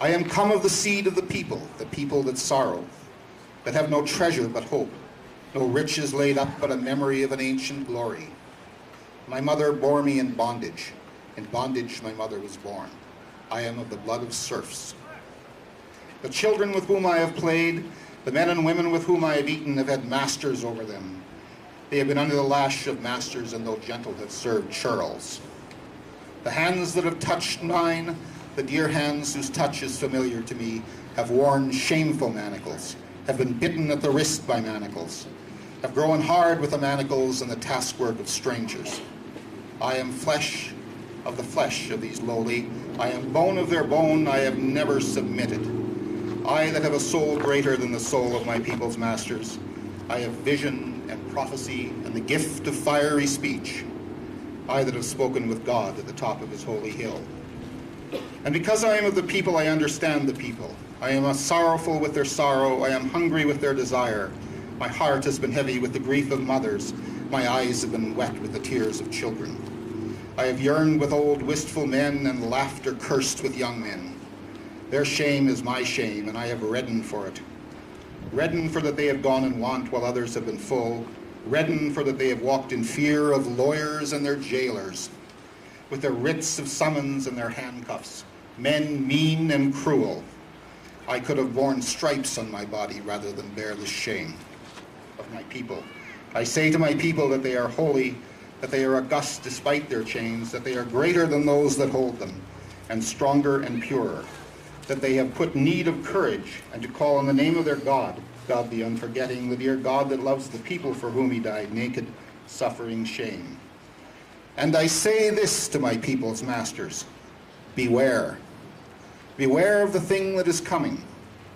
I am come of the seed of the people that sorrow, that have no treasure but hope, no riches laid up but a memory of an ancient glory. My mother bore me in bondage my mother was born. I am of the blood of serfs. The children with whom I have played, the men and women with whom I have eaten have had masters over them. They have been under the lash of masters, and though gentle have served churls. The hands that have touched mine, the dear hands whose touch is familiar to me, have worn shameful manacles, have been bitten at the wrist by manacles, have grown hard with the manacles and the taskwork of strangers. I am flesh of the flesh of these lowly, I am bone of their bone, I have never submitted. I that have a soul greater than the soul of my people's masters, I have vision and prophecy and the gift of fiery speech. I that have spoken with God at the top of his holy hill. And because I am of the people, I understand the people. I am sorrowful with their sorrow, I am hungry with their desire. My heart has been heavy with the grief of mothers, my eyes have been wet with the tears of children. I have yearned with old wistful men, and laughter cursed with young men. Their shame is my shame, and I have reddened for it. Reddened for that they have gone in want while others have been full. Reddened for that they have walked in fear of lawyers and their jailers, with their writs of summons and their handcuffs, men mean and cruel. I could have borne stripes on my body rather than bear the shame of my people. I say to my people that they are holy, that they are august despite their chains, that they are greater than those that hold them, and stronger and purer, that they have put need of courage, and to call on the name of their God, God the unforgetting, the dear God that loves the people for whom he died, naked, suffering shame. And I say this to my people's masters, beware. Beware of the thing that is coming.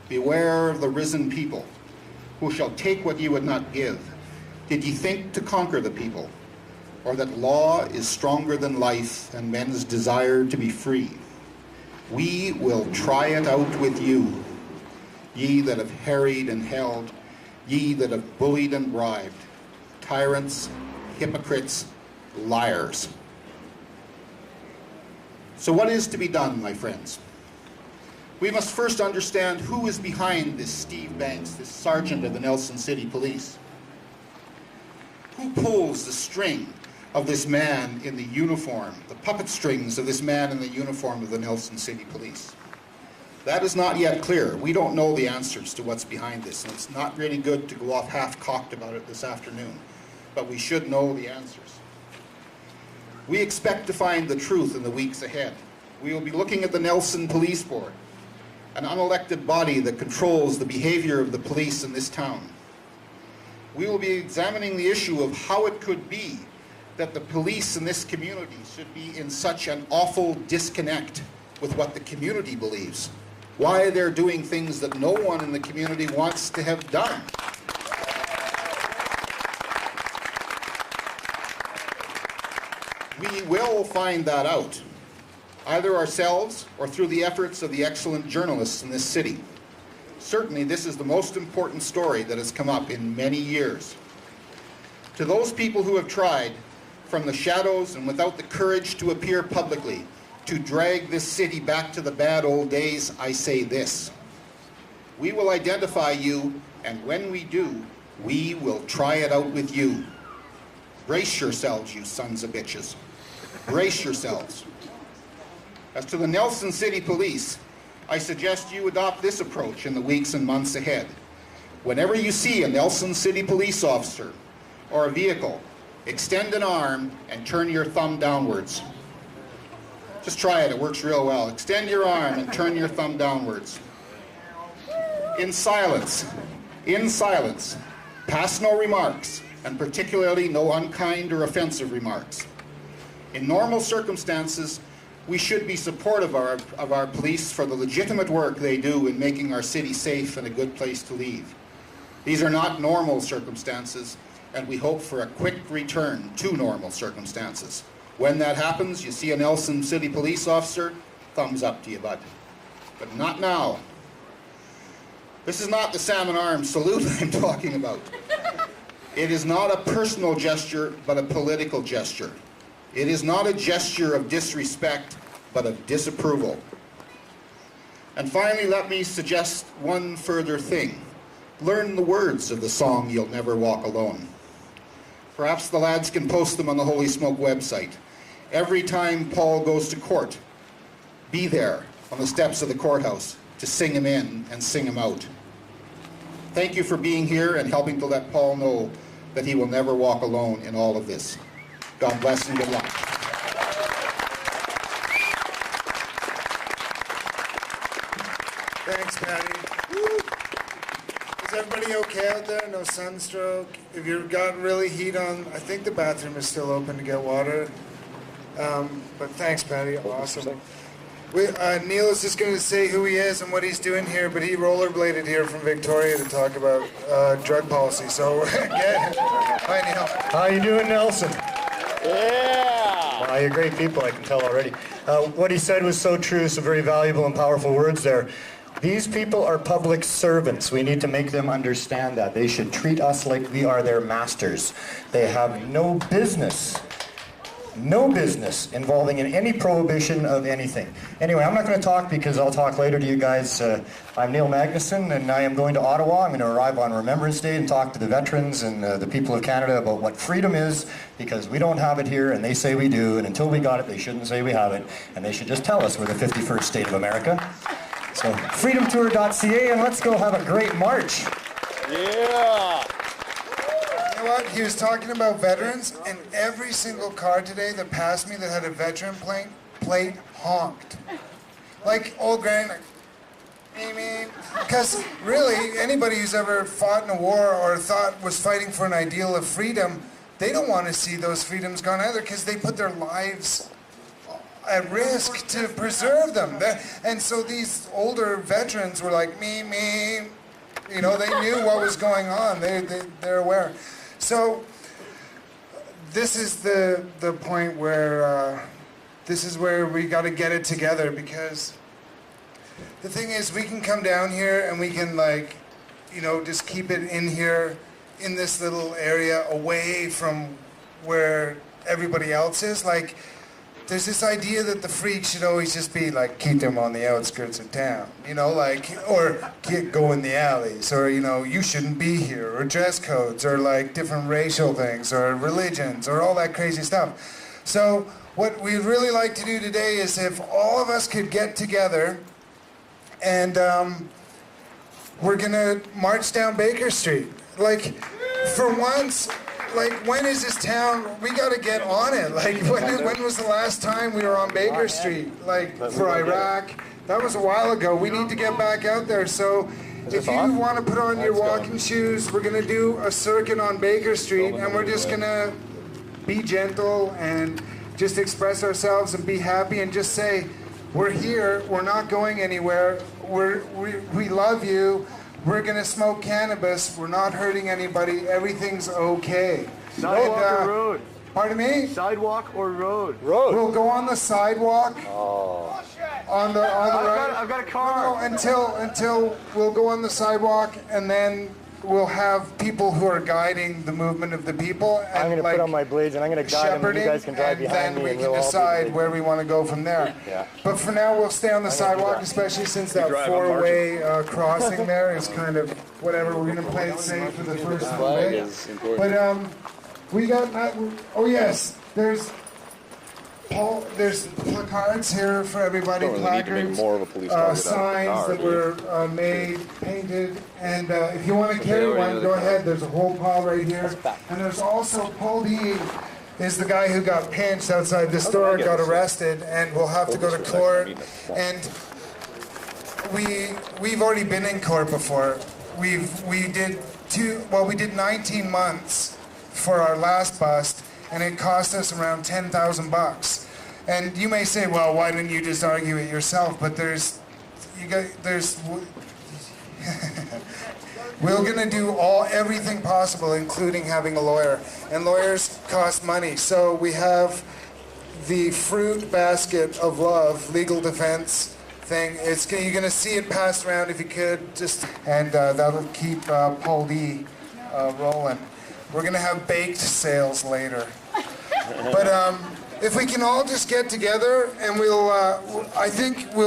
Beware of the risen people, who shall take what ye would not give. Did ye think to conquer the people, or that law is stronger than life and men's desire to be free? We will try it out with you, ye that have harried and held, ye that have bullied and bribed, tyrants, hypocrites, liars. So what is to be done, my friends? We must first understand who is behind this Steve Banks, this sergeant of the Nelson City Police. Who pulls the string of this man in the uniform, the puppet strings of this man in the uniform of the Nelson City Police? That is not yet clear. We don't know the answers to what's behind this, and it's not really good to go off half-cocked about it this afternoon, but we should know the answers. We expect to find the truth in the weeks ahead. We will be looking at the Nelson Police Board, an unelected body that controls the behavior of the police in this town. We will be examining the issue of how it could be that the police in this community should be in such an awful disconnect with what the community believes. Why they're doing things that no one in the community wants to have done. We will find that out, either ourselves or through the efforts of the excellent journalists in this city. Certainly, this is the most important story that has come up in many years. To those people who have tried, from the shadows and without the courage to appear publicly, to drag this city back to the bad old days, I say this: we will identify you, and when we do, we will try it out with you. Brace yourselves, you sons of bitches. Brace yourselves. As to the Nelson City Police, I suggest you adopt this approach in the weeks and months ahead. Whenever you see a Nelson City police officer or a vehicle, extend an arm and turn your thumb downwards. Just try it, it works real well. Extend your arm and turn your thumb downwards. In silence. In silence. Pass no remarks, and particularly no unkind or offensive remarks. In normal circumstances, we should be supportive of our police for the legitimate work they do in making our city safe and a good place to leave. These are not normal circumstances, and we hope for a quick return to normal circumstances. When that happens, you see a Nelson City police officer, thumbs up to you, bud. But not now. This is not the salmon arms salute I'm talking about. It is not a personal gesture, but a political gesture. It is not a gesture of disrespect, but of disapproval. And finally, let me suggest one further thing. Learn the words of the song You'll Never Walk Alone. Perhaps the lads can post them on the Holy Smoke website. Every time Paul goes to court, be there on the steps of the courthouse to sing him in and sing him out. Thank you for being here and helping to let Paul know that he will never walk alone in all of this. God bless and good luck. Thanks, Paddy. Woo. Is everybody okay out there? No sunstroke? If you've got really heat on, I think the bathroom is still open to get water. But thanks, Paddy. Awesome. Neil is just going to say who he is and what he's doing here, but he rollerbladed here from Victoria to talk about drug policy. So, hi, Neil. How you doing, Nelson? Yeah! Well, you're great people, I can tell already. What he said was so true, some very valuable and powerful words there. These people are public servants. We need to make them understand that. They should treat us like we are their masters. They have no business involving in any prohibition of anything. Anyway, I'm not going to talk because I'll talk later to you guys. I'm Neil Magnuson, and I am going to Ottawa. I'm going to arrive on Remembrance Day and talk to the veterans and the people of Canada about what freedom is, because we don't have it here, and they say we do, and until we got it, they shouldn't say we have it, and they should just tell us we're the 51st state of America. So, freedomtour.ca, and let's go have a great march. Yeah! You know what? He was talking about veterans, and every single car today that passed me that had a veteran plate honked. Like old granny, like, because really, anybody who's ever fought in a war or thought was fighting for an ideal of freedom, they don't want to see those freedoms gone either, because they put their lives at risk to preserve them. And so these older veterans were like, me. You know, they knew what was going on. They're aware. So this is the point where this is where we got to get it together, because the thing is, we can come down here and we can, like, you know, just keep it in here in this little area away from where everybody else is. Like, there's this idea that the freaks should always just be like, keep them on the outskirts of town, you know, like, or go in the alleys, or, you know, you shouldn't be here, or dress codes, or like different racial things, or religions, or all that crazy stuff. So what we'd really like to do today is if all of us could get together and we're gonna march down Baker Street. Like, for once, like, when is this town, we got to get on it. Like, when was the last time we were on Baker Street? Like, for Iraq? That was a while ago. We need to get back out there. So if you want to put on your walking shoes, we're going to do a circuit on Baker Street, and we're just going to be gentle and just express ourselves and be happy and just say, we're here, we're not going anywhere, we love you. We're going to smoke cannabis. We're not hurting anybody. Everything's okay. Sidewalk or road? Pardon me? Sidewalk or road? We'll go on the sidewalk. Oh. On the right. I've got a car. No, until we'll go on the sidewalk, and then we'll have people who are guiding the movement of the people. And I'm going to put on my blades and I'm going to guide them, and you guys can drive behind me. And then we can decide where we want to go from there. Yeah. But for now, we'll stay on the sidewalk, especially since that four-way crossing there is kind of whatever. We're going to play it safe for the first day. But we got, oh yes, there's placards here for everybody, placards, signs that were made, painted, and if you want to carry one, go ahead. There's a whole pile right here. And there's also Paul D. is the guy who got pinched outside the store, got arrested, and will have to go to court. And we've already been in court before. We did 19 months for our last bust, and it cost us around $10,000. And you may say, well, why didn't you just argue it yourself? But we're gonna do everything possible, including having a lawyer. And lawyers cost money. So we have the fruit basket of love, legal defense thing. You're gonna see it passed around if you could, and that'll keep Paul D rolling. We're gonna have baked sales later. But if we can all just get together and I think we'll